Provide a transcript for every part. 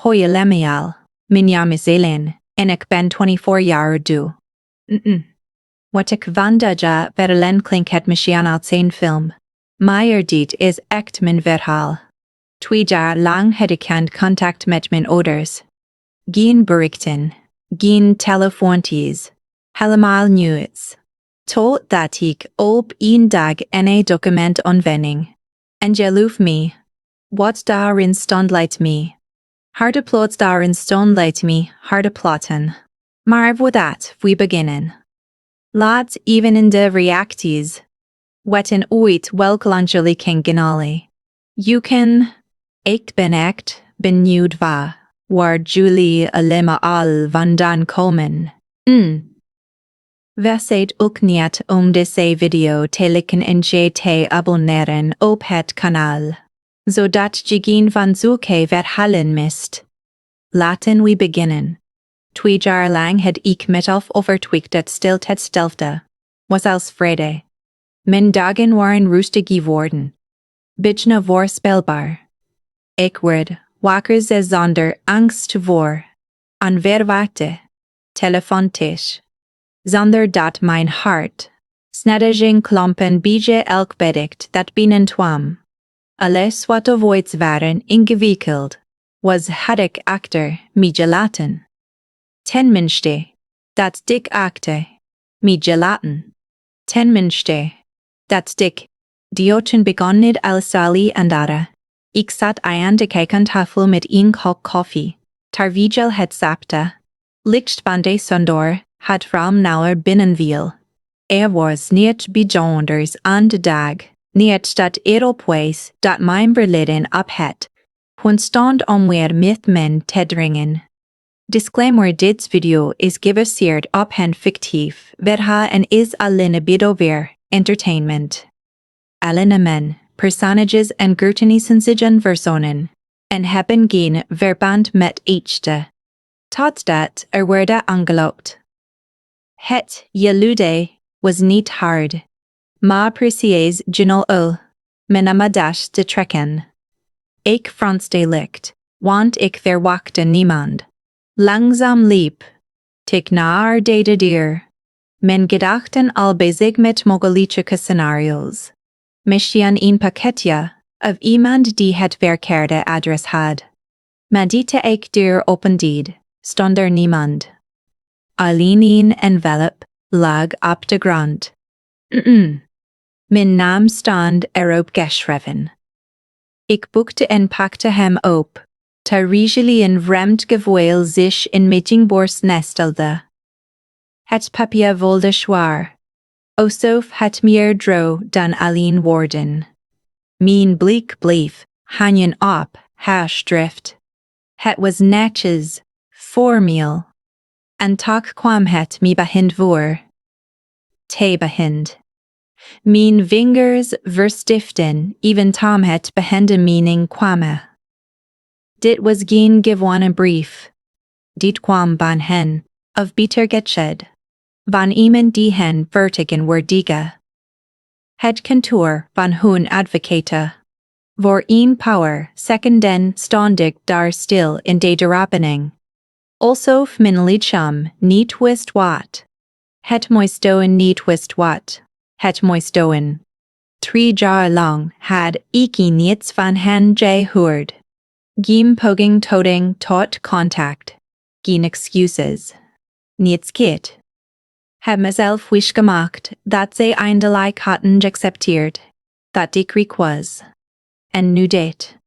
Goeiemiddag, mijn naam is Elin en ik ben 24 jaar oud. Wat ik vandaag vertellen klinkt het misschien als een film. Maar dit is echt mijn verhaal. 2 jaar lang had ik geen contact met mijn ouders. Geen berichten, geen telefoontjes, helemaal niets. Totdat ik op een dag een document ontving. En geloof me, wat daarin stond leidt me. Harde plots daarin stond leidt me harde plotten. Maar voordat we beginnen. Laat even in de reacties. Wetten ooit welke genale. You can. Ik ben echt benieuwd waar jullie allemaal vandaan komen. Wees ook niet om deze video te liken en je te abonneren op het kanaal. Zodat je geen van zulke verhalen mist. Laten we beginnen. 2 jaar lang had ik mezelf overtuigd dat stilte was als vrede. Mijn dagen waren rustig geworden. Bijna voorspelbaar. Ik werd wakker zonder angst voor. Onverwachte. Telefontisch. Zonder dat mijn hart. Snelle ging klompen bij elk bericht dat binnenkwam. Alles wat ooit waren ingewikkeld. Was had ik achter me gelaten. Tenminste, dat ik achter me gelaten. Tenminste, dat ik dioten begon niet als Ali andare. Ik zat aan de kijkentafel met een kop koffie. Terwijl het sapte. Lichtbande zonder het raam nauwer binnenviel. Was niet bijzonders aan de dag. Niet dat erop wees dat mijn verleden op het punt stond om weer met men te dringen. Disclaimer: dit video is gebaseerd op een fictief verhaal en is alleen bedoeld entertainment. Alle personages en gebeurtenissen zijn verzonnen en hebben geen verband met echte. Totdat werden ongeloofd. Het geluid was niet hard, maar precies genoeg mijn amadas te trekken. Ik fronste licht, want ik verwachtte niemand. Langzaam liep ik naar de deur. Mijn gedachten al bezig met mogelijke scenario's. Misschien een pakketje of iemand die het verkeerde adres had. Maar dit ik deur opendeed, stond er niemand. Alleen een envelop lag op de grond. Mijn naam stond erop geschreven. Ik boekte en pakte hem op. Terwijl een vreemd gevoel zich in mijn borst nestelde. Het papier voelde zwaar. Alsof het meer droog dan alleen worden. Mijn blik bleef hangen op haar schrift. Het was netjes, formeel. En toch kwam het me bekend voor. Te bekend. Mijn vingers verstiften even tom het bekende meaning kwam. Dit was geen gewone brief. Dit kwam van hen, of beter gezegd, van iemand die hen vertegenwoordigde. Het kantoor van hun advocaat. Voor een paar seconden stond ik daar stil in de opening. Alsof mijn lichaam niet wist wat. Het moestoen niet wist wat. Het moestoen. 3 jaar lang had ik niets van hen gehoord. Geen poging tot contact. Geen excuses. Niets kit. Heb mezelf wijsgemaakt dat ze eindelijk hadden geaccepteerd dat ik riek was. En nu dit.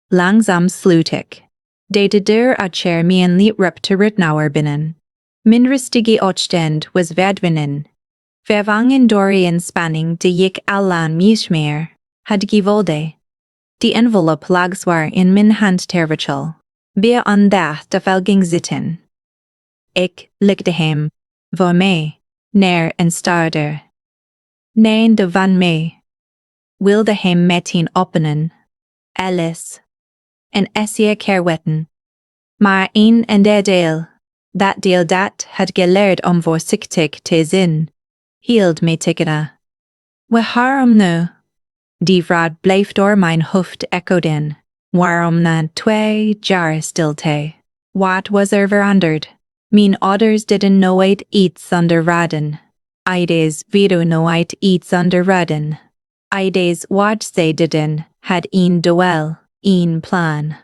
Langzaam sloot ik. De deur uit me en liet terug naar binnen. Mijn rustige opstand was verdwenen. Vervangen door een spanning die ik al lang niet meer had gevoeld. Die envelop lag zwaar in mijn hand terwijl bij aan de tafel ging zitten. Ik legde hem voor mij neer en staarde. Neende van mij. Wilde hem meteen openen. Alles. En essay kerwetten. Maar een en der deel. Dat deel dat had geleerd om voorzichtig te zijn. Hield mij tegen. Waarom nu? Die vraag bleef door mijn hoofd echoden. Waarom na twee jaar stilte? Wat was veranderd? Mijn ouders didn't nooit iets onderraden. Ides video nooit iets onderraden. Ides wat zij deden, had een duel, een plan.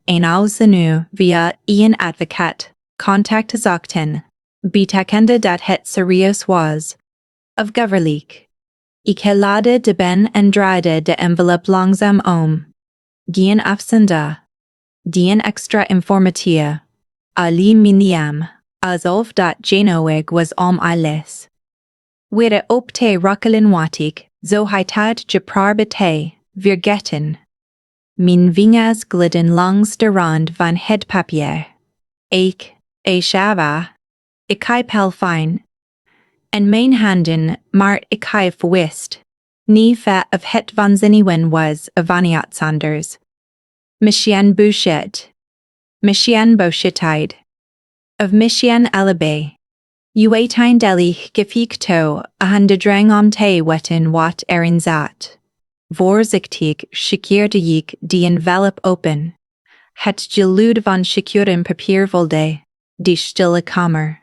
En als ze nu via een advocaat contact zochten, betekende dat het serieus was. Afgeverlijk. Ik helade de ben en draaide de envelop langzaam om. Geen afzender. Dien extra informatie. Ali miniam, alsof dat genoeg was om alles. Wede op te rokkelen watik, zo heitad geprarbete, vergeten. Mijn vingers glidden langs de rand van het papier. Ik shava. Ik pel fijn. En mijn handen, maar ik wist. Niet vet of het vanzinnigen was avaniat Sanders. Machien bullshit. Machien bullshitide. Of machien alibi. Uweitijn delig gefiekto aan de drang om te weten wat erin zat. Voorzichtig scheurde ik die envelop open. Het geluid van scheuren papier vulde die stille kamer.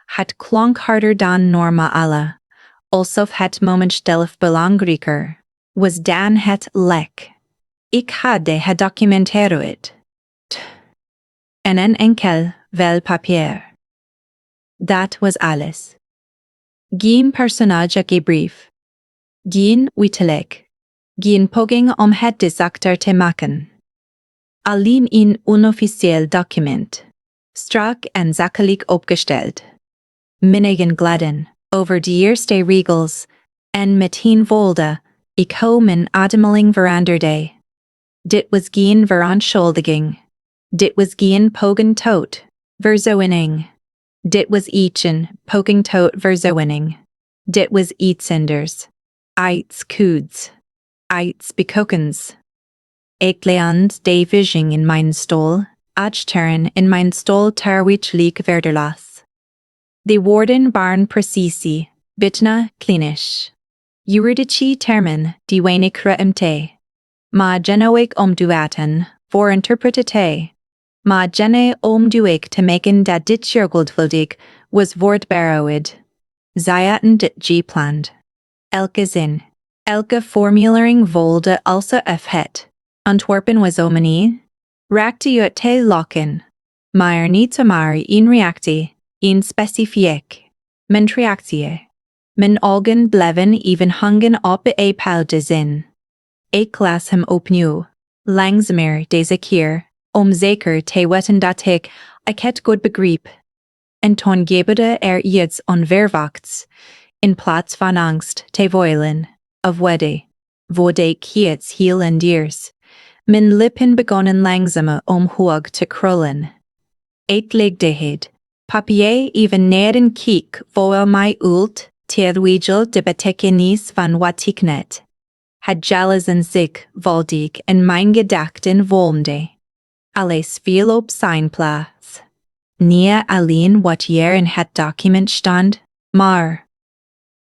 Het klonk harder dan normale, alsof het moment zelf belangrijker was dan het lek. Ik had het documenteerd. En een enkel vel papier. Dat was alles. Geen personage gebrief. Geen uiterlijk. Geen poging om het desachter te maken. Alleen een onofficieel document. Strak en zakelijk opgesteld. Minigen gladden, over de eerste regels, en meteen voelde, ik hoe mijn ademhaling veranderde. Dit was geen verontschuldiging. Dit was geen poging tot verzoening. Dit was een poging tot verzoening. Dit was iets anders. Iets kuds. Iets bekokens. Ik leand de vision in mijn stoel, achteren in mijn stoel terwijl verderlas. De woorden waren precisie, bitna klinisch. Juridische termen die weinig ruimte. Ma genoeg om duaten, voor interpretate. Ma gene om duik te maken dat dit goedvuldig was voortberouwd. Zayaten dit gepland. Elke zin, elke formulering volde also het. Antwerpen was omini. Raakte uit te lokken. Maar niet maar in reactie. In specifiek. Mijn reactie. Mijn ogen bleven even hangen op bepaalde zin. Ik las hem opnieuw. Langzamer deze keer, om zeker te weten dat ik het goed begreep. En toen gebeurde iets onverwachts, in plaats van angst te voelen, of worde ik iets heel anders. Mijn lippen begonnen langzamer omhoog te krullen. Ik legde het papier even neer en keek voor mij uit, terwijl de betekenis van wat ik net. Het jalazen zich voldig en mijn gedachten vormde. Alles viel op zijn plaats. Niet alleen wat hier in het document stond, maar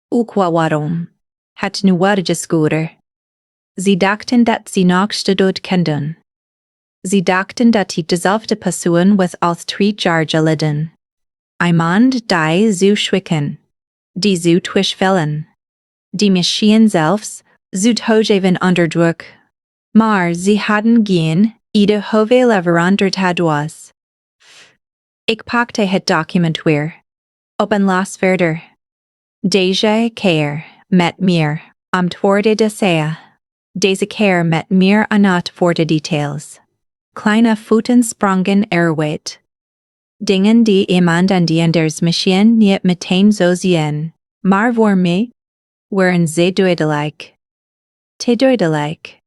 ook waarom. Het nieuwe scooter. Ze dachten dat ze nog dood kenden. Ze dachten dat ik dezelfde persoon was als 3 jaar geleden. Iemand die zo schrikken. Die zo twijfelen. Die misschien zelfs zo toegeven onder druk. Maar ze hadden geen idee hoeveel veranderd het was. Ik pakte het document weer. Op en las verder. Deze keer met meer antwoordde Deze. Deze keer met meer aandacht voor de details. Kleine voeten sprongen eruit. Dingen die iemand en die anders misschien niet meteen zo zien, maar voor mij waren ze duidelijk. Te duidelijk.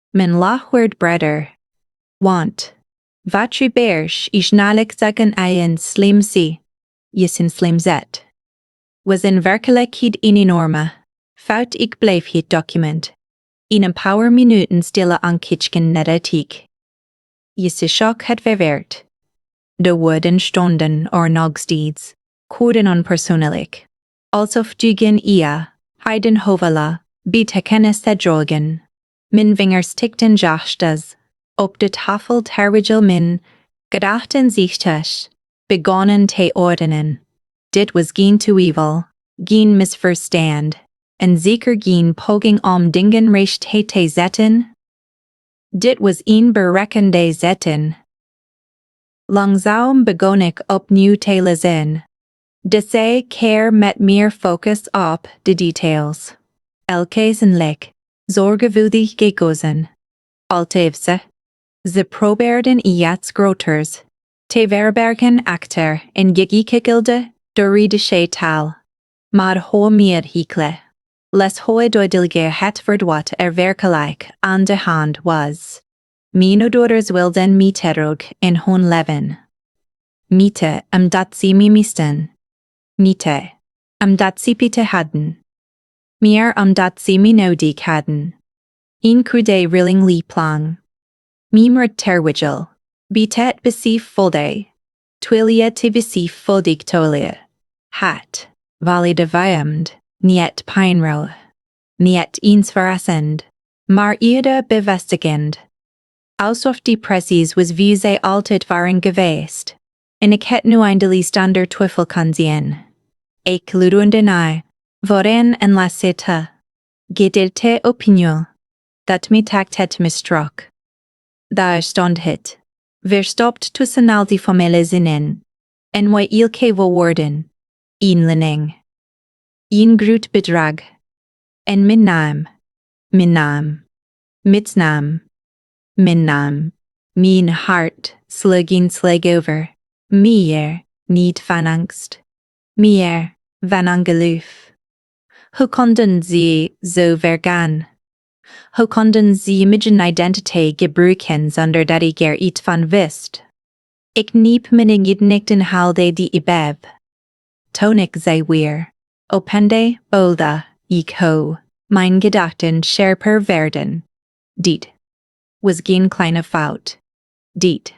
Mijn lach werd breder. Want, wat gebeurt is namelijk zeggen een slim zie, is een slim zet. Was in werkelijkheid een enorme fout. Ik bleef het document. In een paar minuten stille aankijken naar het ik. Je shock het verwerkt. De woorden stonden nog steeds, koud en onpersoonlijk. Alsof dugen heiden hovela, betekenen te drogen. Mijn vingers tikten zachtjes. op de tafel terwijl min, gedachten zich begonnen te ordenen. Dit was geen twijfel, geen misverstand, en zeker geen poging om dingen recht te zetten. Dit was een berekende zetten. Langzaam begon ik opnieuw te lezen. Deze keer met meer focus op de details. Elke zinlijk, zorgvuldig gekozen. Altevse. Ze probeerden iets groters te verbergen achter een gekikkelde, juridische taal. Maar hoe meer hikle, les hoe duidelijker het werd wat werkelijk aan de hand was. Mijn ouders wilden me terug in hun leven. Niet omdat ze me misten. Niet omdat ze pite hadden. Meer omdat ze me nodig hadden. Een crude rilling plan. Mimer terwijl. Bitet besef volde. Twilia te besef voldig tolia. Hat. Valide vijand. Niet pijnro. Niet eens verrassend. Maar eerder bevestigend. Alsof die precies was wie zij altijd waren geweest. En ik het nu eindelijk zonder twijfel kan zien. Ik luidde na. Waarin en la cite. Gedeelte opinie. Dat me takt het misstrak. Daar stond het. Verstopt tussen al die formele zinnen. En wij ilke woorden. Inlening. Een groot bedrag. En mijn naam. Mijn naam. Met naam. Mijn naam. Mijn hart slag over. Meer, niet van angst. Meer, van ongeloof. Hoe konden ze zo ver gaan? Hoe konden ze mijn identiteit gebruiken zonder dat ik iets van wist? Ik neep mijn gedachten haalde die ibeb. Toen ik zei weer. Opende, bolde, ik ho. Mijn gedachten scherper werden. Dit was geen kleine fout. Dit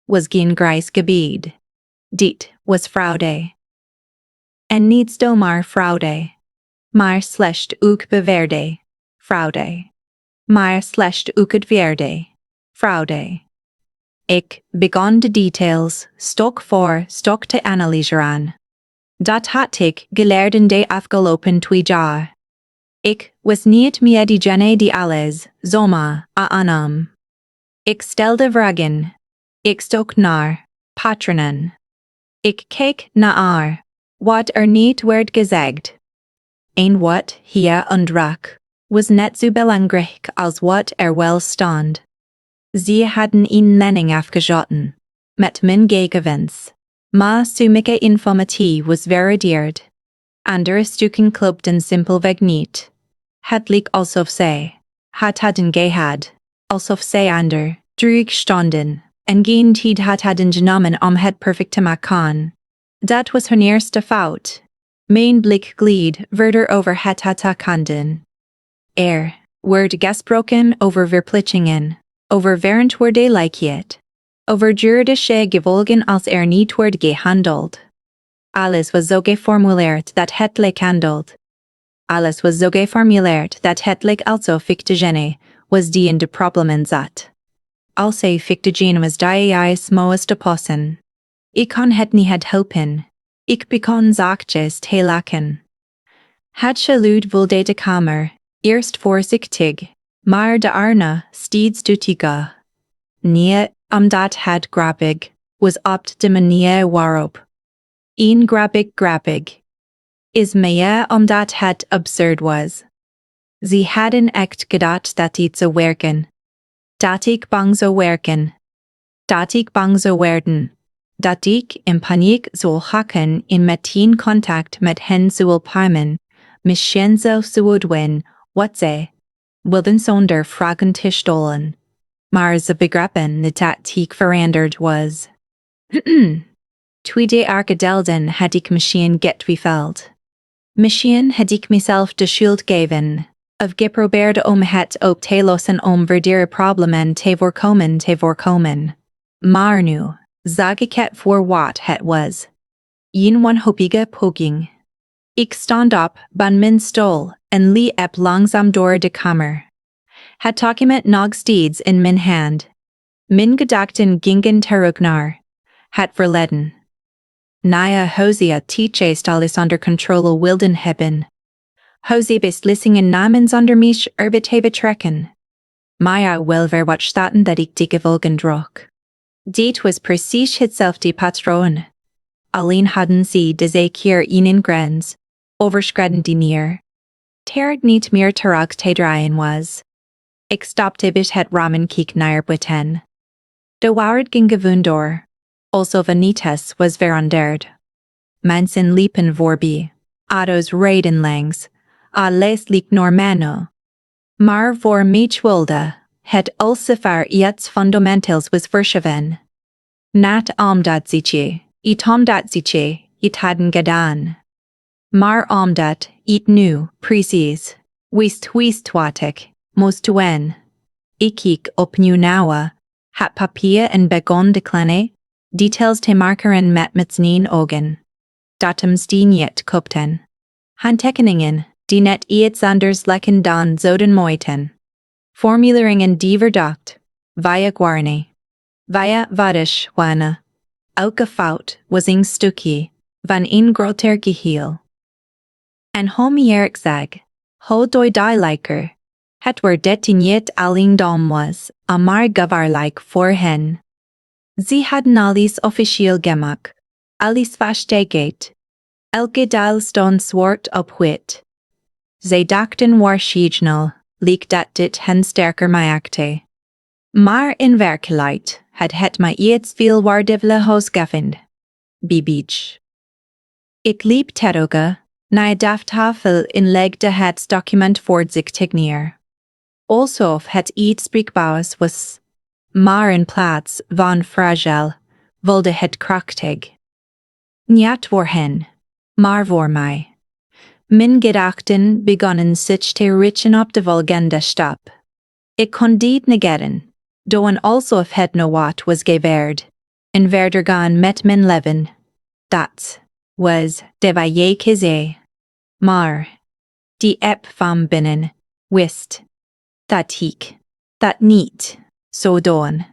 was geen grijs gebied. Dit was fraude. En niet zomaar fraude. Maar slecht ook beweerde. Fraude. Maar slecht ook het weerde. Fraude. Ik begon de details stok voor stok te analyseren. Dat had ik geleerd in de afgelopen 2 jaar. Ik was niet meer diegene die alles, zomaar, aannam. Ik stelde vragen. Ik stok naar patronen. Ik keek naar wat niet werd gezegd. En wat hier ontbrak was net zo belangrijk als wat wel stond. Ze hadden een lening afgeschoten. Met mijn gegevens. Maar sommige informatie was valideerd. Andere stukken klopten simpelweg niet. Het leek alsof ze het hadden gehad. Alsof ze ander droog stonden. En geen tijd hadden genomen om het perfect te maken. Dat was hun eerste fout. Mijn blik gleed verder over het attackanden. Werd gesproken over verplichtingen. Over verantwoordelijkheid. Over juridische gevolgen als niet wordt gehandeld. Alles was zo geformuleerd dat het leek handeld. Alles was zo geformuleerd dat het leek also fictigene was die in de problemen zat. Also fictigene was die smoes de passen. Ik kon het niet helpen. Ik begon zachtjes te lachen. Het geluid vulde de kamer, eerst voorzichtig, maar daarna steeds dutiger. Niet omdat het grappig was op de manier waarop. Een grappig is meer omdat het absurd was. Ze hadden echt gedacht dat iets zou werken. Dat ik bang zou werken. Dat ik bang zou werden. Dat ik in paniek zou haken in meteen contact met hen zou palmen, misschien zelfs zou doen wat ze wilden zonder vragen te stellen. Maar ze begrepen dat ik veranderd was. Tweede argedelden had ik misschien getwijfeld. Misschien had ik mezelf de schuld gegeven, of geprobeerd om het op te lossen om verdere problemen te voorkomen. Maar nu zag ik het voor wat het was. Een wanhopige poging. Ik stond op van mijn stoel en liep langzaam door de kamer. Het document nog steeds in mijn hand. Min gedachten gingen terugnar. Het verleden. Nia Hosea teaches alles under controle wilden hebben. Hosea beslissingen namens onder mich te betrekken. Maya wel ver wat staten dat ik die gevolgen drok. Dit was precies hetzelfde patroon. Alleen hadden ze deze keer een grens, overschreden die neer. Ter het niet meer terug te draaien was. Ik stopte bij het ramen keek naar buiten. De waarheid ging gewoon door. Also vanitas was veranderd. Mensen liepen voorbij. Auto's reden langs. Alles liep normano. Maar voor mij wilde, het ulcefaar iets fundamentals was verschoven. Nat omdat ze het hadden gedaan. Maar omdat het nu, precies, wist wat ik moest doen. Ik keek opnieuw naar het papier en begon de kleine details te markeren met mijn ogen. Datums die niet kopten. Handtekeningen die net iets anders lekken dan zouden moiten. Formuleringen die verdacht, via guarne. Via vadisch wana. Elke fout was een stukje van een groter geheel. En homierig zeg, ho doi die liker. Het wordt dit niet alleen dom was, maar gevaarlijk voor hen. Ze hadden alles officieel gemaakt. Alles vastgelegd. Elke deel stond zwart op wit. Ze dachten waarschijnlijk, leek dat dit hen sterker maakte. Maar in werkelijkheid had het mij iets veel waardevoller gevonden. Beach. Ik liep terug, naar de tafel en legde het document voorzichtig neer. Alsof het iets spreekbaars was. Maar in plaats van fragile, wilde het krachtig. Niet voor hen, maar voor mij. Mijn gedachten begonnen zich te richten op de volgende stap. Ik kon dit negeren, doen alsof het no wat was gebeurd, en verder gaan met mijn leven. Dat was de wij kiezen. Maar, die app van binnen, wist, dat ik, dat niet, zo doen.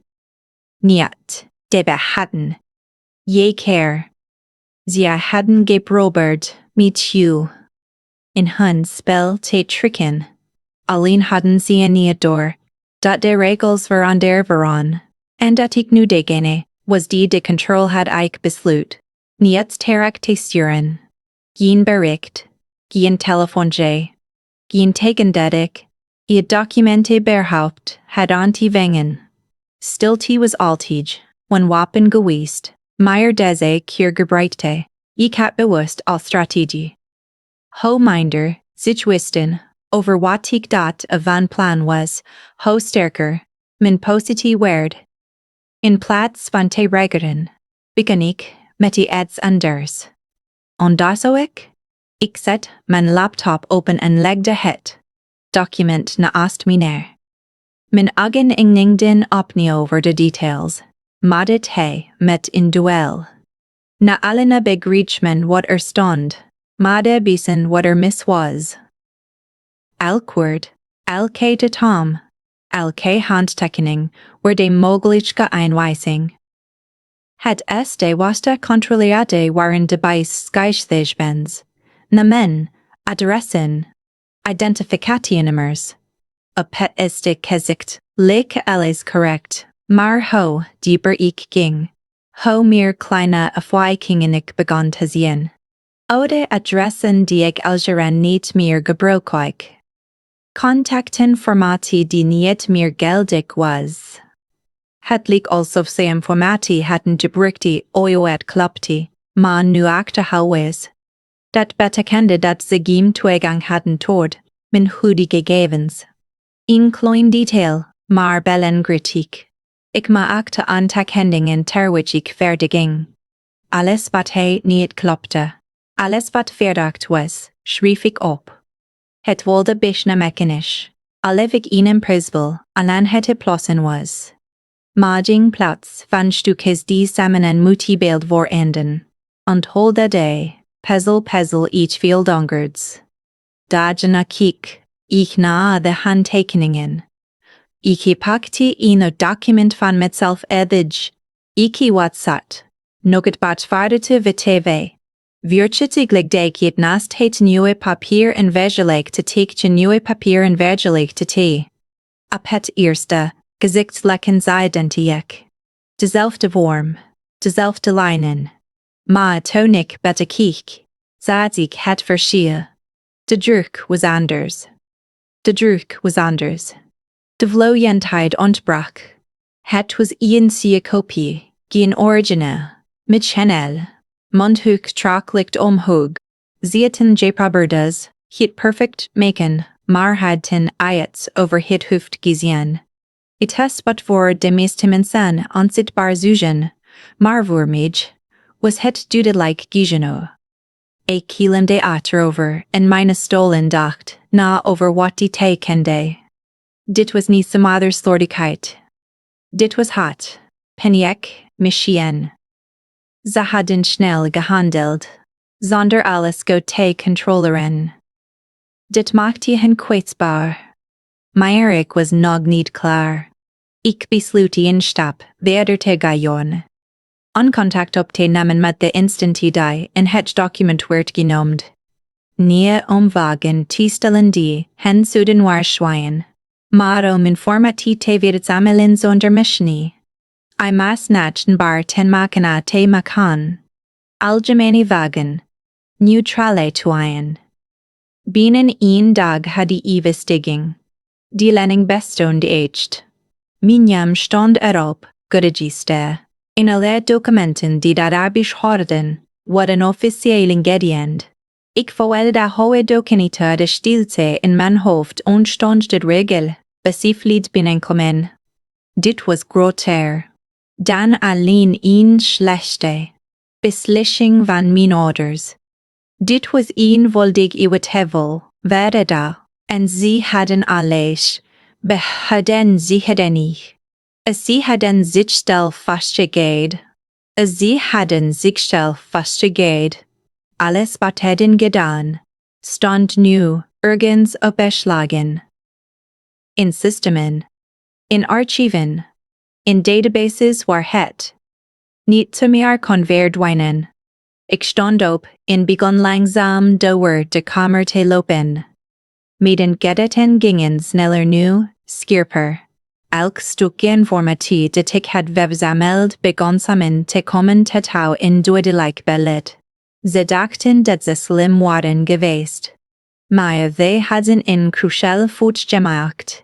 Niet, de hadden. Je keer. Ze hadden geprobeerd, met you. In hun spel te tricken. Alleen hadden ze niet door, dat de regels veranderd waren, en dat ik nu degene was die de control had ik besluit. Niets terug te sturen. Geen bericht, geen telefoontje, geen teken dat ik, het documenten berhaupt had aangevangen. Stilte was altijd, een wapen geweest, maar deze keer gebruikte, ik had bewust als strategie. Ho minder, zich wisten, over wat ik dat van plan was, ho sterker, mijn positie werd. In plaats van te reageren, begon ik, met iets anders. Ondazo ik zet mijn laptop open en legde het document naast me neer. Mijn ogen ingingen opnieuw over de details, maar dit hij met een duel. Na allena begreep men wat stond, maar de besen wat mis was. Elk woord, elke datum, elke handtekening werd een mogelijke aanwijzing. Het de was de controlleerde waren de bijschijfsbens, namen, adressen, identificatienummers. Op het de gezicht, leek alles correct, maar ho dieper ik ging. Ho meer kleine afwijkingen ik begon te zien. Oude adressen die ik algeren niet meer gebruik. Contactinformatie die niet meer geldig was. Het leek alsof ze informatie hadden gebruikt het klopte, maar nu achterhaald. Dat betekende dat ze geen toegang hadden tot mijn goede gegevens. Een klein detail, maar belangrijk. Ik maakte aantekeningen terwijl ik verder ging. Alles wat hij niet klopte. Alles wat verdacht was, schreef ik op. Het wilde bijna mechanisch. Alsof ik een impressibel aan het plossen was. Maging plaats van stukjes die samen een multibeeld voorenden. Onthuld de, puzzel iets veel donkerds. Dagena kiek, ik na de handtekeningen. Iki pakti ino document van mezelf edij. Iki wat zat. Noget bat vaardete viteve. Vuurtjetig deek het naast het nieuwe papier en vergelijk te tekje nieuwe papier en vergelijk te te. Op het eerste, gezichtslekken identiek. Dezelfde vorm, dezelfde lijnen. Maar toen ik bette keek, zag ik het verschil. De druk was anders. De druk was anders. De vloeiendheid ontbrak. Het was een kopie, geen origineel, met snel. Mondhoek trak licht omhoog. Zieten geprobeerd, het perfect maken, maar had ten ayats over het hoofd gezien. Het is but voor de meeste mensen onzichtbaar zugen, maar voor mij was het dodelijk gezien. Ik kielende achterover en mijn stolen dacht na over wat die te kende. Dit was niet some other slordigheid. Dit was hot, paniek, machine. Ze hadden snel gehandeld, zonder alles goed te controleren. Dit maakte hen kwetsbaar. Maar ik was nog niet klaar. Ik besloot een stap verder te gaan. Oncontact op te nemen met de instantidij en het document werd genoemd. Nie omwagen te stellen die hen zouden waarschuwen. Maar om informatie te verzamelen zonder missie. I mas nachtenbaar ten makana te makan. Algemene wagen. Neutrale twien. Binnen een dag had die evestiging. Die lening bestond echt. Mijn stond erop, geregistreerd. In alle documenten die Arabisch hoorden, worden officieel ingediend. Ik voelde de hoge documenten de stilte in mijn hoofd ontstond de regel, besiflied binnenkomen. Dit was groter. Dan alleen een slechte beslissing van mijn ouders. Dit was eenvoudig irritabel, verraad, en ze hadden alles, behouden zich niet. Ze hadden zichzelf vastgelegd. Ze hadden zichzelf vastgelegd. Alles wat hadden gedaan, stond nu ergens opgeslagen. In systemen, in archieven, in databases waar het niet te meer kon verdwijnen. Ik stond op en begon langzaam door de kamer te lopen. Mijn gedachten gingen sneller nu, scherper. Elk stuk informatie dat ik had verzameld begon samen te komen tot hou in duidelijk beeld. Ze dachten dat ze slim waren geweest. Maar ze hadden een cruciale fout gemaakt.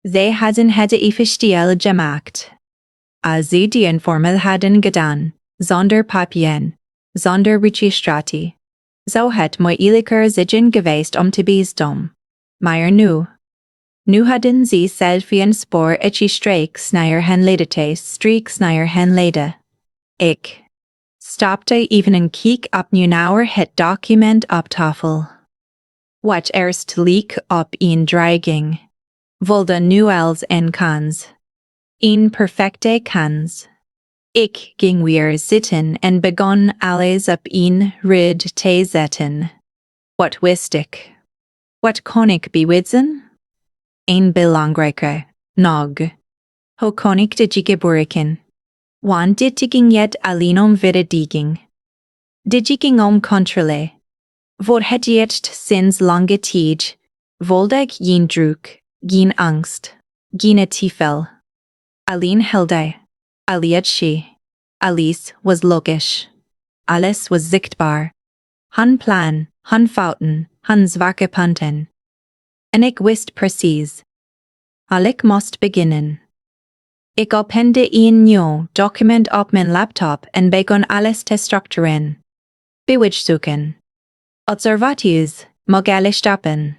Ze hadden het officieel gemaakt. Als ze die informel hadden gedaan, zonder papieren, zonder registratie, zou het moeilijker zijn geweest om te bestaan. Maar nu hadden ze zelf een spoor streeks naar hen leden. Ik stopte even en keek opnieuw naar het document op tafel. Wat eerst leek op een dreiging, voelde nu als een kans. Een perfecte kans. Ik ging weer zitten en begon alles op een rid te zetten. Wat wist ik? Wat kon ik bewijzen? Een belangrijke, nog. Hoe kon ik dit gebruiken? Want dit ging niet alleen om verdediging. Dit ging om controle. Voor het eerst sinds lange tijd voelde ik geen druk, geen angst, geen twijfel. Alleen helde, alles was logisch. Alles was zichtbaar. Hun plan, hun fouten, hun zwakke punten. En ik wist precies. Ik moest beginnen. Ik opende een nieuw document op mijn laptop en begon alles te structureren. Bewich zoeken. Observaties, mogelijke stappen.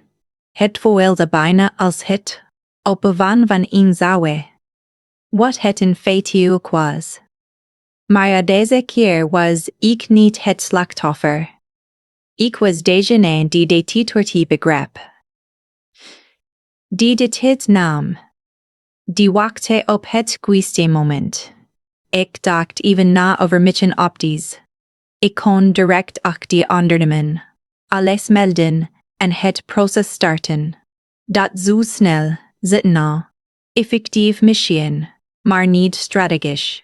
Het voelde bijna als het opbouwen van een zouwe. Wat het in feite ook was. Maar deze keer was ik niet het slachtoffer. Ik was degene die de titortie begreep. Die de tijd nam. Die wachtte op het juiste moment. Ik dacht even na over mijn opties. Ik kon direct actie ondernemen. Alles melden en het proces starten. Dat zo snel, zitten. effectief machine, maar niet strategisch.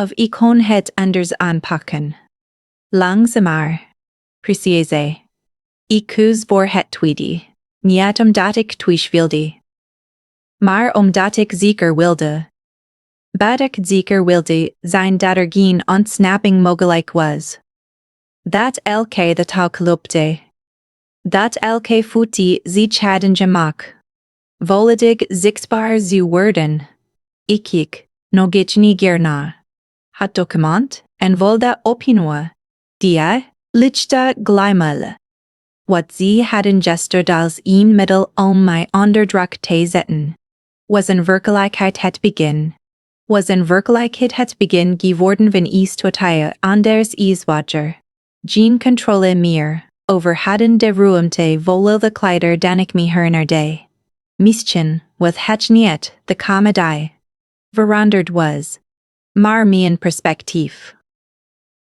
Of ik kon het anders aanpakken. Langzamer. Precies. Ik koos voor het tweede. Niet omdat ik thuis wilde. Maar omdat ik zeker wilde. Bad ik zeker wilde zijn dat er geen ontsnapping mogelijk was. Dat elke de taal klopte. Dat elke voet zich hadden gemaakt. Volledig zichtbaar zou worden. Ik nog niet gerne. Het document en wilde opnieuw. Die lichte glimlach. Wat ze hadden gesterd als een middel om mij onder druk te zetten. Was in werkelijkheid het begin. Was in werkelijkheid het begin geworden van iets wat hij anders is wager. Geen controle meer, over hadden de ruimte volil de kleider dan ik me herinnerde. Misschien was het niet de comedie. Verandert was. Maar mijn perspectief.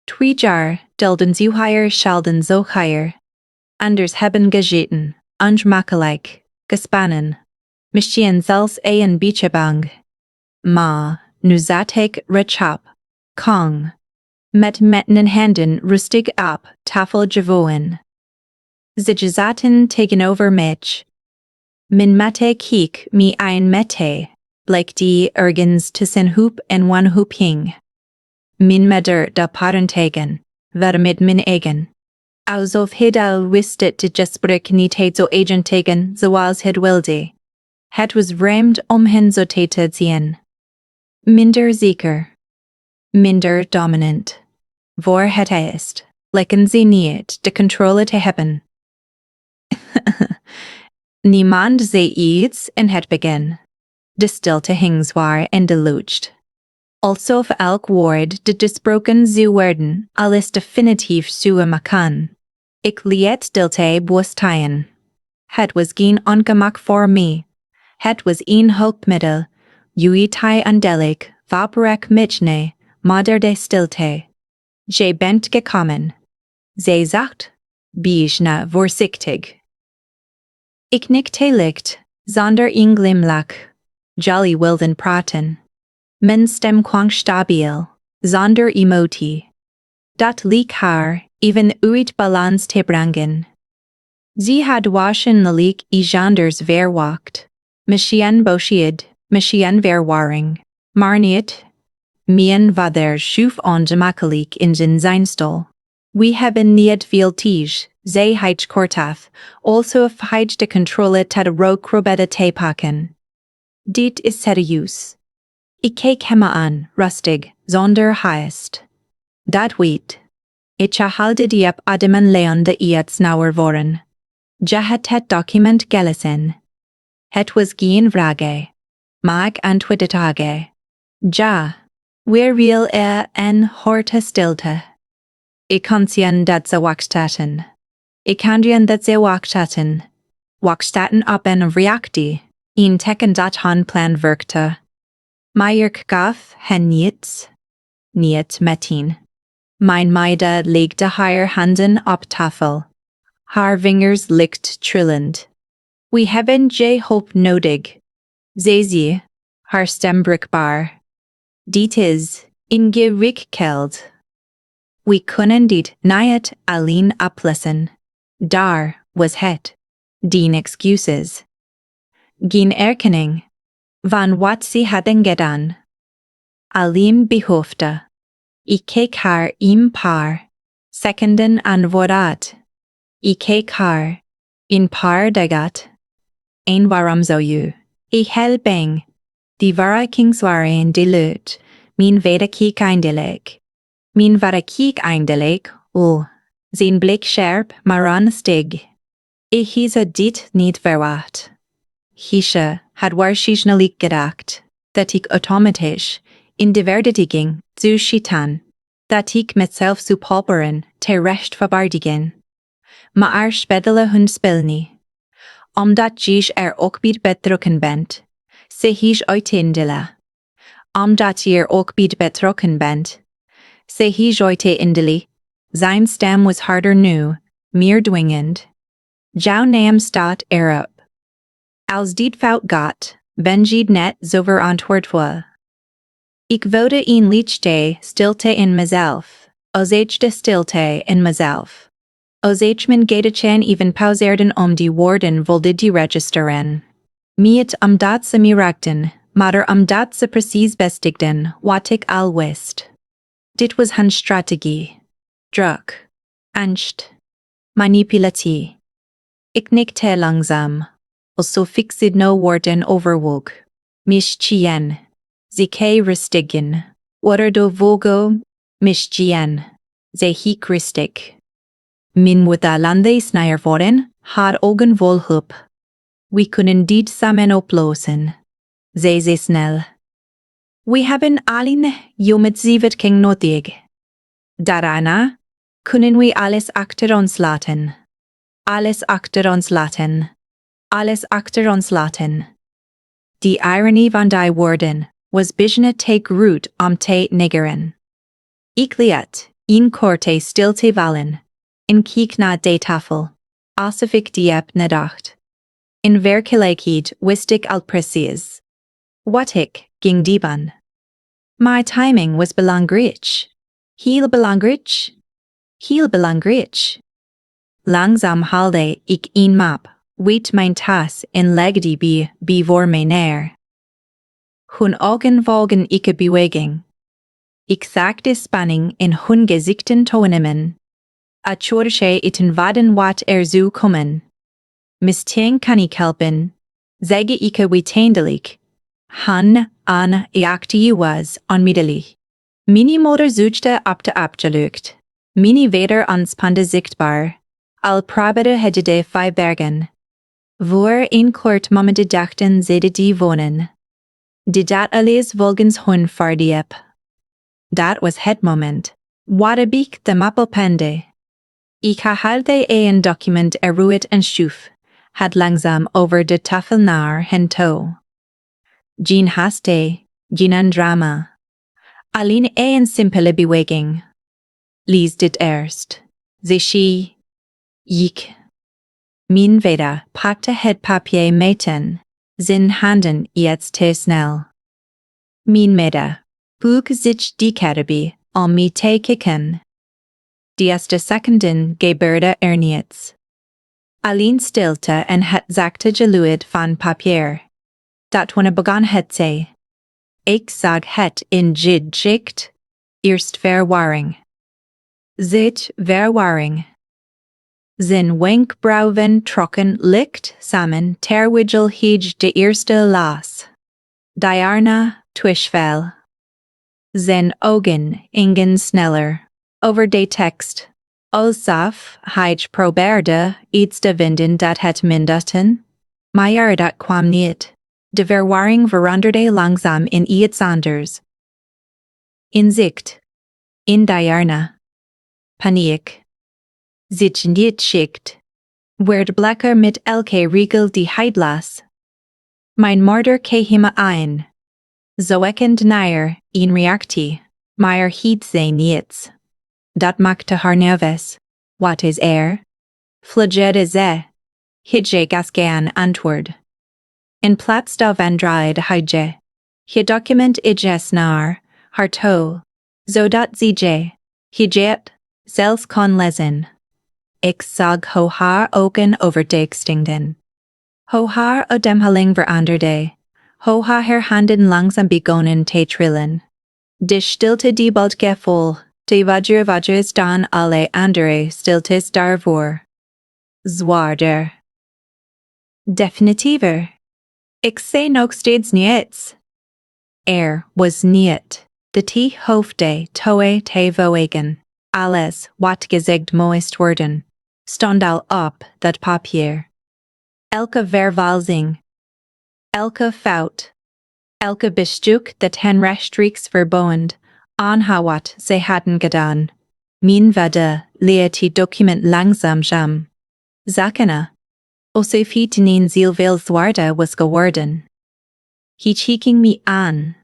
2 jaar delden zuheier schalden zoheier. Anders hebben gezeten, ongemakkelijk, gespannen. Misschien zelfs een beetje bang. Maar, nu zat ik rechtop. Kong. Met mijn handen rustig op tafel gevouwen. Ze zaten tegenover mij. Min mate keek me een mete, blijk die ergens tussen hoop en wanhoop hing. Min meder de parentegen, ver met min eigen. Alsof het al wist het de gesprek niet het zo agentegen zoals het wilde. Het was vreemd om hen zo te zien. Minder zeker. Minder dominant. Voor het is, lijken ze niet de controle te hebben. Niemand zei iets in het begin. De stilte hing zwaar en de lucht. Alsof elk woord dat gesproken zou worden, alles definitief zou maken. Ik liet stilte boostien. Het was geen ongemak voor me. Het was een hulpmiddel. Uitij aandellijk, vaporek mitne, maar de stilte. Je bent gekomen. Zij zacht, bijna voorzichtig. Ik knikte licht, zonder een glimlach. Jolly wilden praten. Mijn stem kwam stabiel, zonder emotie. Dat leek haar, even uit balans te brengen. Ze had waarschijnlijk iets anders verwacht. Misschien boosheid, misschien verwarring. Maar niet. Mijn vader schoof ongemakkelijk in zijn stoel. We hebben niet veel tijd, zei hij kortaf, alsof hij de controle te rookroebede te pakken. Dit is serieus. Ik keek hem aan, rustig, zonder haast. Dat weet. Ik haalde diep ademen leende iets nauwer worden. Je had het document gelezen. Het was geen vraag. Maar ik antwoordde. Ja. Weer wil en horte stilte. Ik kan zien dat ze wachtstaten. Ik kan zien dat ze wachtstaten. Wachtstaten op een reactie. Een teken dat hun plan werkte. Maar ik gaf hen niets. Niet meteen. Mijn meide legde haar handen op tafel. Haar vingers licht trillend. We hebben je hulp nodig. Zei ze, haar stem brikbaar. Dit is ingewikkeld. We kunnen dit niet alleen oplossen. Daar was het. Geen excuses. Geen erkenning. Van wat ze hadden gedaan. Alleen behoefte. Ik keek haar een paar seconden aan vooruit. Ik keek haar een paar dagen. En waarom zou je? Ik heel bang. Die verraking waren de lucht. Mijn vader keek eindelijk. Mijn vader keek eindelijk. Zijn blik scherp maar onrustig. Ik had dit niet verwacht. Hij had waarschijnlijk gedacht dat ik automatisch in de verdediging zou schieten, dat ik mezelf zou palperen te rechtvaardigen. Maar spedele hun spel niet. Omdat je ook bij betrokken bent, zeg ik uitindelen. Omdat je ook bij betrokken bent, zeg ik uitindelen. Zijn stem was harder nu, meer dwingend. Jouw naam staat erop. Als dit fout gaat, Benjid net zover antwoordwa. Ik wilde een lichte stilte in mezelf, als ik de stilte in mezelf. Als ik mijn gedachten even pauzeerden die woorden wilde die registeren. Niet omdat ze me raakten, maar omdat ze precies bestigden wat ik al wist. Dit was hun strategie. Druk. Angst. Manipulatie. Ik nikte langzaam. Als zo fixed no woorden overwoog. Mich chien. Ze ristigen. Waterdo vogo. Mich chien. Ze hiek ristig. Min moet lande snijder worden, haar ogen vol hulp. We kunnen dit samen oplossen. Ze snel. We hebben allen jometsieverking nodig. Daarna kunnen we alles achter ons laten. Alles achter ons laten. Alles achter ons laten. Die ironie van die woorden was bijna te groot om te negeren. Ik liet een korte stilte vallen. En keek naar de tafel. Alsof ik diep nadacht. In werkelijkheid wist ik al precies. Wat ik ging dieben. My timing was belangrijk. Heel belangrijk. Heel belangrijk. Langzaam haalde ik een map, weet mijn tas en legde die voor mij neer. Hun ogen volgen ik beweging. Ik zag de spanning in hun gezichten toenemen. Achorche iten vaden wat zou komen. Mistien kan ik helpen. Zege ik uiteindelijk. Han aan reactie was onmiddellijk. Mini motor zoekte op de abgelukt. Mini weder ontspande zichtbaar. Al proberde het de verbergen. Voor een kort moment dachten ze die wonen. De dat alles volgens hun verdiep. Dat was het moment. Wat ik de meeslepende. Ik haalde een document eruit en schoof. Het langzaam over de tafel naar hen toe. Geen haste, geen drama. Alleen een simpele beweging. Lees dit eerst. Ze ik. Mijn vader pakte het papier meten. Zijn handen iets te snel. Mijn moeder boog zich dichtbij om me te kijken. De eerste seconden gebeurde niets. Alleen stilte en het zachte geluid van papier. Dat wanneer begon het ze. Ik zag het in gezicht. Eerst verwarring. Zit verwarring. Zijn wenkbrauwen trokken licht samen terwijl hij de eerste las. Daarna twijfel. Zijn ogen gingen sneller. Over de tekst. Alsof hij probeerde iets te vinden dat het mindaten. Maar dat kwam niet. De verwarring veranderde langzaam in iets anders. Inzicht. In daarna. Paniek. Zich niet schikt. Werd blekker met elke regel die hij las. Mijn moeder keek hem aan. Zoekend naar een reactie. Maar hield ze niets. Dat maakte haar nervös. Wat is Flageerde ze. Hidje gaskean antwoord. In plaats daarvan draaide hij je document ijes naar haar toe. Zodat ze het zelfs kon lezen. Ik zag hoe haar ogen oversteegden. Hoe haar ademhaling veranderde. Hoe haar handen langzaam begonnen te trillen. De stilte die bald gevoel. De wager is dan alle andere stiltes daarvoor. Zwaarder. Definitiever. Ik zei nog steeds niets. Was niet. De te hoofde toe te voegen. Alles wat gezegd moest worden. Stond al op dat papier. Elke vervalsing. Elke fout. Elke bestuk dat hen rechtstreeks verbond. Aan wat ze hadden gedaan. Mijn vader leert het document langzaam jam. Zakena. Alsof het een veel zwaarder was geworden. Hij keek me aan.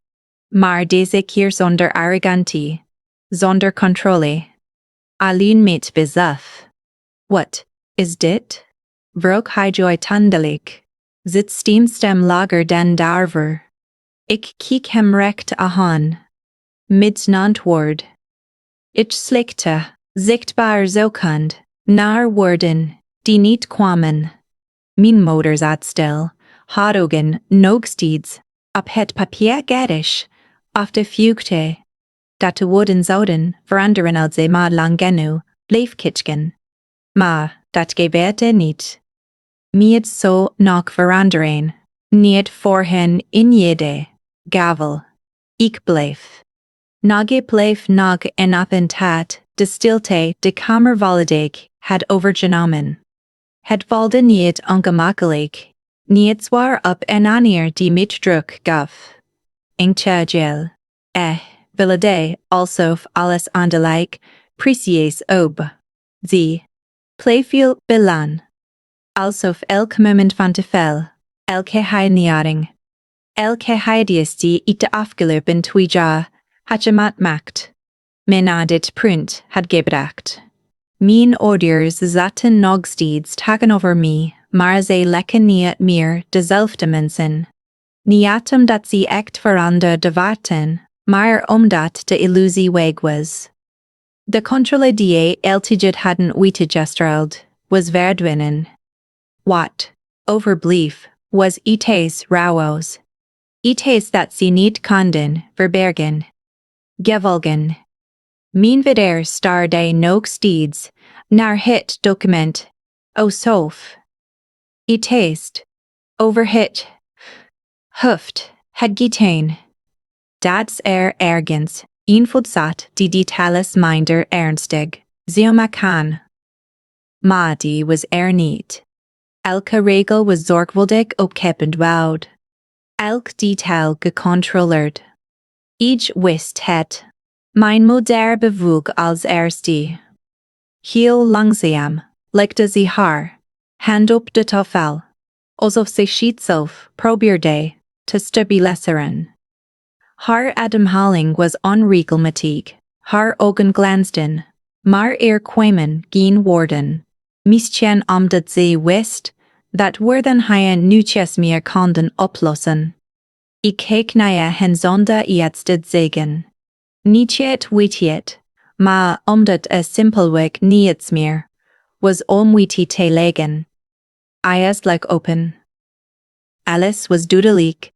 Maar deze keer zonder arrogantie. Zonder controle. Alleen met besef. Wat is dit? Vroeg hij joytandelijk. Zit steamstem lager den darver. Ik kiek hem recht aan. Mids nantwoord. Ich slikte, zichtbaar zoekend, naar woorden, die niet kwamen. Mijn moeders uitstel, hadden noogsteeds, op het papier gedisch, auf de vugte. Dat de woorden zouden veranderen als ze maar lang genu, leefkitchen. Maar, dat gebeurde niet. Niet zo nog veranderen, niet voor hen in jede, gavel. Ik bleef. Nage bleef nog en attentat, de stilte de kamer volledig had overgenomen. Het valde niet ongemakkelijk, niet zwaar op en wanneer die met druk gaf. Enkele gel. Wilde, alsof alles aandelijk, precies op. Zie. Playfield belan. Alsof elk moment van tevel, elke heining. Elke heidiestie ik de afgelopen 2 jaar, had je maakt. Men na dit punt had gebracht. Mijn ouders zaten nog steeds tegenover me, maar ze leken niet meer dezelfde mensen. Niet omdat ze echt veranderd waren, maar omdat de illusie weg was. De controle die altijd hadden uitgestraald, was verdwenen. Wat overbleef, was iets rauws. Iets dat ze niet konden verbergen. Gevolgen. Mijn vider starde nog steeds, naar het document, sof. Iets, over het hoofd, het geteen. Dat's ergens, zat die details minder ernstig, kan. Maar die was niet. Elke regel was zorgvuldig opgewoud. Elk detail gecontroleerd. Ich wist het. Mijn moeder bewoog als eerste. Heel langzaam, legde ze haar hand op de tafel, alsof ze zichzelf probeerde te stabiliseren. Haar ademhaling was onregelmatig, haar ogen glansden, maar kwamen geen woorden. Misschien omdat ze wist dat woorden hij niets meer konden oplossen. Ik keek naar hen zonder iets te zeggen. Niet weet het, maar omdat simpelweg niets meer was om te leggen. Eyes like open. Alles was duidelijk.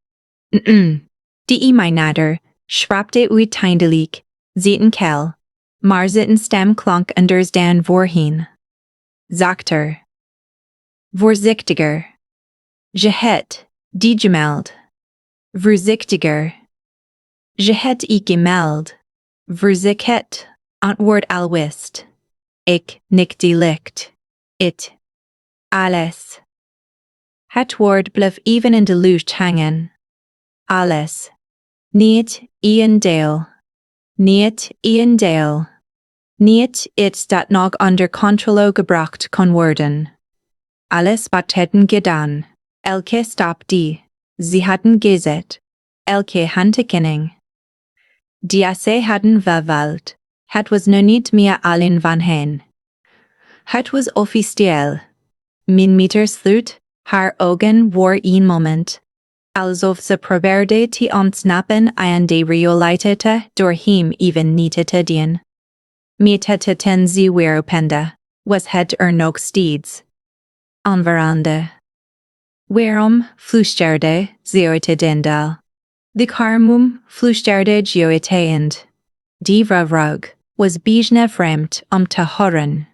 Die mij nader, schrapte uiteindelijk, zitten kel, maar zitten stem klonk anders dan voorheen. Zachter. Voorzichtiger. Je het, die gemeld. Voorzichtiger. Je het ik gemeld. Voorzichtig, antwoord al wist. Ik nikte licht. It. Alles. Het woord bleef even in de lucht hangen. Alles. Niet een deel. Niet een deel. Niet iets dat nog onder controle gebracht kon worden. Alles wat hadden gedaan. Elke stap die ze hadden gezet. Elke handtekening. Die ze hadden verwald. Het was nu niet meer alleen van hen. Het was officieel. Mijn meter sloot, haar ogen voor een moment. Alsof ze probeerde te ontsnappen aan de realiteit door hem even niet te doen. Met het ten ze weeropende, was het nog steeds. Onverande. Waarom fluisterde ze uit dendal? De karmum fluisterde je uiteind. Die wraak was bijna vreemd te horen.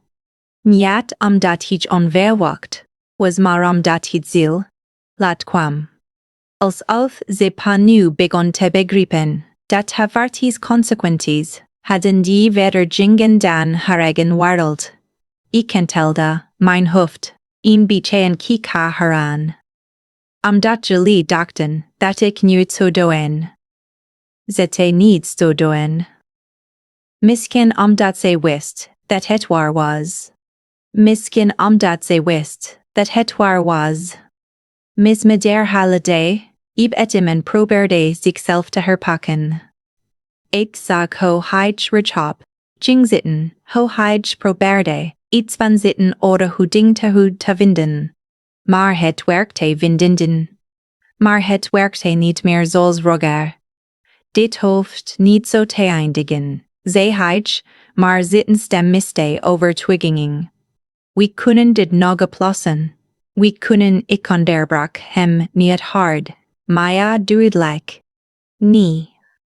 Niet omdat het onverwacht was, maar omdat het ziel laat kwam. Alsof ze nu begon te begrijpen dat het consequenties hadden die verdergingen dan haar eigen wereld. Ik kentelde mijn hoofd een beetje en keek haar aan. Omdat jullie dachten dat ik niet zou doen. Zette niet zou doen. Misschien omdat ze wist dat het waar was. Misschien omdat ze wist dat het waar was. Mis derhalve, men probeerde zichzelf te herpakken. Ik zag hoe hij richop, ging zitten, hoe hij probeerde iets van zitten oder hoeding te vinden. Maar het werkte vindinden. Maar het werkte niet meer zoals vroeger. Dit hoeft niet zo te eindigen, zei hij, maar zitten stem miste overtuiging. We kunnen dit nog oplossen. We kunnen ik onderbrak hem niet hard, maar duidelijk. Nee.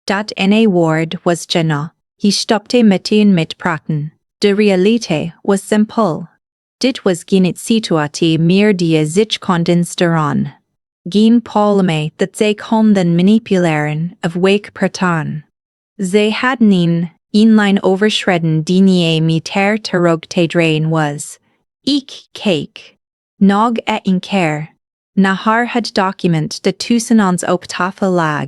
Dat ene woord was gena. Hij stopte meteen met praten. De realiteit was simpel. Dit was geen situatie meer die zich konden sturen. Geen probleme dat zij konden manipuleren of wegpraten. Zij hadden een lijn overschreden die niet meer terug te draaien was. Ik keek. Nog een keer. Naar het document dat tussen ons op tafel lag.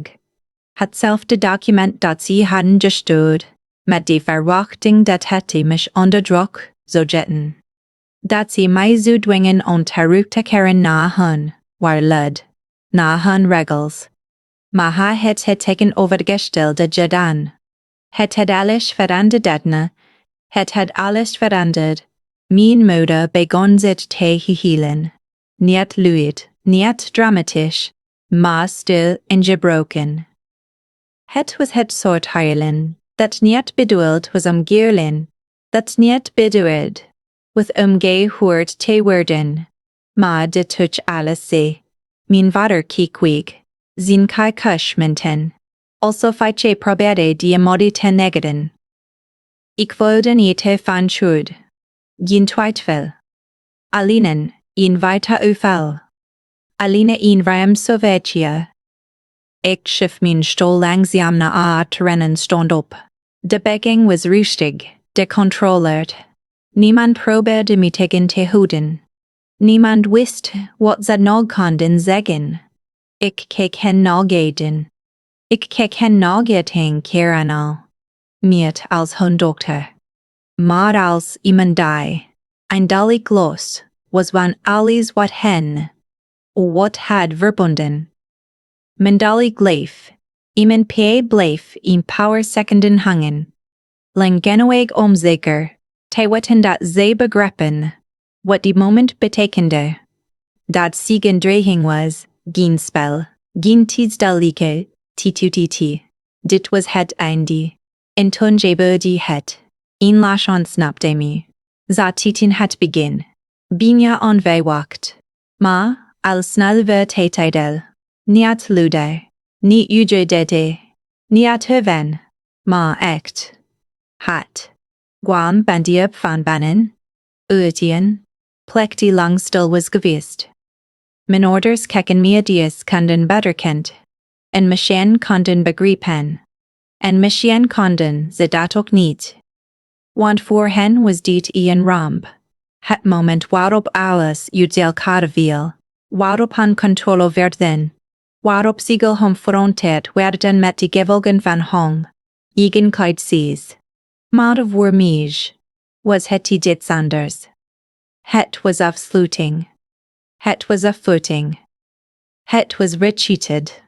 Hetzelfde document dat ze hadden gestuurd, met de verwachting dat het mich onder druk zou zetten. Dat ze mij zou dwingen om terug te keren naar hun waarheid, naar hun regels. Maar het tegenovergestelde gedaan. Het had alles veranderd. Het had alles veranderd. Mijn moeder begon zich te healen. Niet luid, niet dramatisch, maar stil en gebroken. Het was het soort huilen dat niet bedoeld was om gehuilen, dat niet bedoeld was om gehoord te worden, maar de touch alles zei. Mijn vader keek weg, zijn kushmenten, alsof hij probeerde die emotie te negeren. Ik wilde niet van schuld. Geen twijfel. Alleen een weiter uval. Alleen een ruim sovetje. Ik schuf mijn stoel langzaam naar rennen stond op. De begging was rustig, gecontroleerd. Niemand probeerde me tegen te houden. Niemand wist wat ze nog konden zeggen. Ik keek hen nog eden. Ik keek hen nog een keer aan al. Niet als hun dochter. Maar als iemand die, eindelijk los, was van alles wat hen, wat had verbonden. Mendali gleef, iemand bleef in paar seconden hangen. Lang genoweg onzeker, te weten dat zij begrepen, wat die moment betekende. Dat zijn dreiging was, geen spel, geen tijdsdelijke, titutiti. Dit was het einde. En toen gebeurde het. Een lash ontsnapte me. Za titin het begin. Binja onverwacht. Maar, al snel werd het tijdel. Niet luide. Niet ujedede. Niet herven. Maar echt. Het. Gwam ben die op van bannen. Uitien. Plek die lang stil was geweest. Mijn orders keken me dies konden betterkend. En machine konden begrijpen. En machine konden ze dat ook niet. Want voor hen was dit een ramp. Het moment waarop alles uit elkaar viel. Waarop hun controle werden. Waarop ziegel confronteerd werden met de gevolgen van hun eigenheid zees. Maar voor mij was het iets anders. Het was afsluiting. Het was afvoeting. Het was retreated.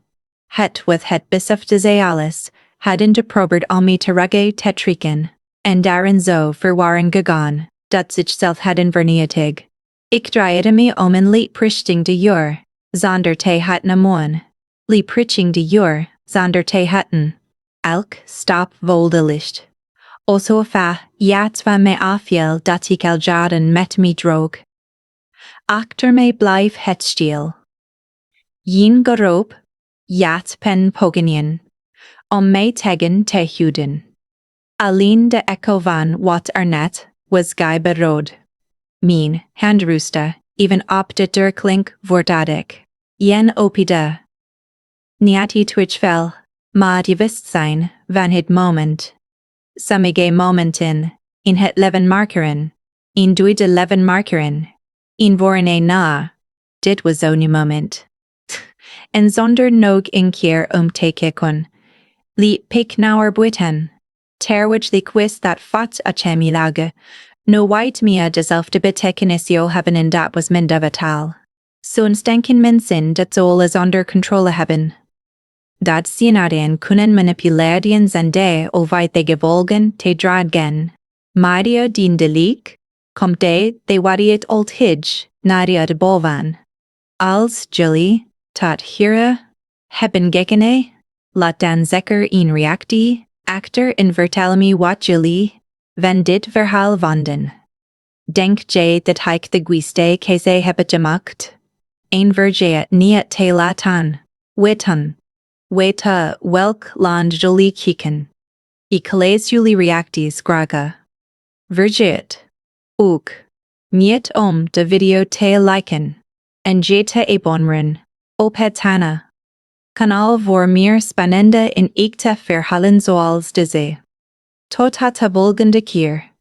Het was het besef de zij alles hadden geprobeerd om me terug te trekken. En daarin zo verwarring gegaan, dat zichzelf hadden vernietig. Ik draaide me om en liet prichting de jaar, zonder te hatten moen. Liet prichting de jaar, zonder te hatten. Elk stap wilde licht. Also fa, jats van me afjel dat ik al jaren met me droog. Achter me blijf het stil. Jen geroep, jats pen pogenien. Om me tegen te houden. Alleen de echo van wat net was gij berood. Mijn handruste, even op de deur wordt ik. Jen opide. Niet twijfel, maar die wist zijn van het moment. Sommige momenten, in het leven markeren, in de leven markeren, in worden na. Dit was zo'n moment. En zonder nog een keer te kijken, liet pik nauwer buiten. Terwich de quist dat fat a chemilage, no white mia dezelfde betekenisio hebben en dat was minder vital. Soms denken mensen dat zoal is onder controle hebben. Dat sienaren kunnen manipuleren zende over de gevolgen te dragen. Mario dien de leek, komt de wariet onthuld, Nadia de Bolvan. Als jullie, tot hier, hebben gekene, laat dan zeker een reactie, achter en vertel me wat jullie, van dit verhaal vonden. Denk je dat ik de guiste keze hebben gemaakt? Een verje niet te laten. Weta welk land jullie kieken. Ik lees jullie reacties graag. Vergeet ook niet de video te liken en je te abonneren op het kanaal voor meer spannende en echte verhalen zoals deze. Tot de volgende keer.